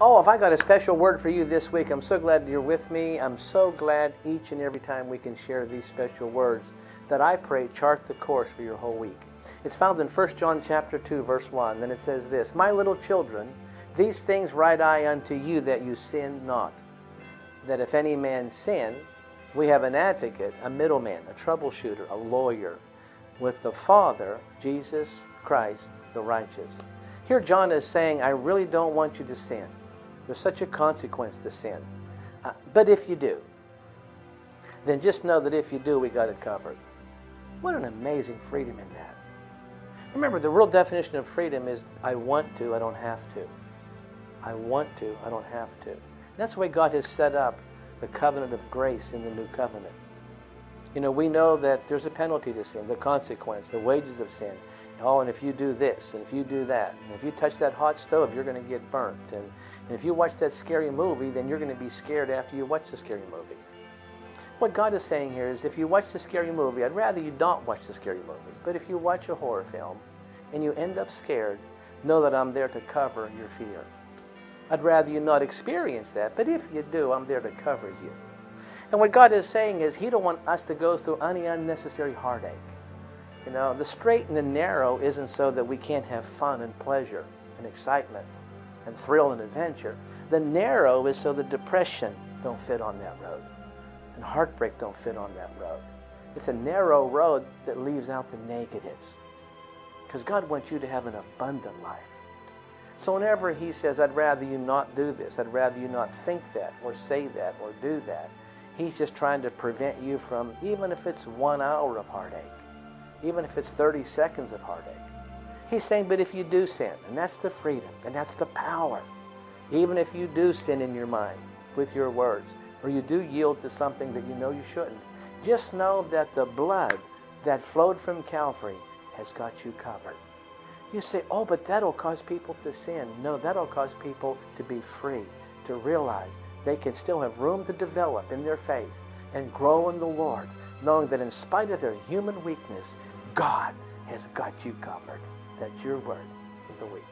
Oh, if I got a special word for you this week, I'm so glad you're with me. I'm so glad each and every time we can share these special words that I pray chart the course for your whole week. It's found in 1 John chapter 2, verse 1. Then it says this, "My little children, these things write I unto you, that you sin not. That if any man sin, we have an advocate, a middleman, a troubleshooter, a lawyer, with the Father, Jesus Christ, the righteous." Here John is saying, I really don't want you to sin. There's such a consequence to sin. But if you do, then just know that if you do, we got it covered. What an amazing freedom in that. Remember, the real definition of freedom is I want to, I don't have to. I want to, I don't have to. That's the way God has set up the covenant of grace in the new covenant. You know, we know that there's a penalty to sin, the consequence, the wages of sin. Oh, and if you do this, and if you do that, and if you touch that hot stove, you're going to get burnt. And if you watch that scary movie, then you're going to be scared after you watch the scary movie. What God is saying here is if you watch the scary movie, I'd rather you not watch the scary movie. But if you watch a horror film and you end up scared, know that I'm there to cover your fear. I'd rather you not experience that, but if you do, I'm there to cover you. And what God is saying is He don't want us to go through any unnecessary heartache. You know, the straight and the narrow isn't so that we can't have fun and pleasure and excitement and thrill and adventure. The narrow is so that depression don't fit on that road and heartbreak don't fit on that road. It's a narrow road that leaves out the negatives because God wants you to have an abundant life. So whenever He says, I'd rather you not do this, I'd rather you not think that or say that or do that, He's just trying to prevent you from, even if it's 1 hour of heartache, even if it's 30 seconds of heartache. He's saying, but if you do sin, and that's the freedom, and that's the power, even if you do sin in your mind with your words, or you do yield to something that you know you shouldn't, just know that the blood that flowed from Calvary has got you covered. You say, oh, but that'll cause people to sin. No, that'll cause people to be free, to realize they can still have room to develop in their faith and grow in the Lord, knowing that in spite of their human weakness, God has got you covered. That's your word of the week.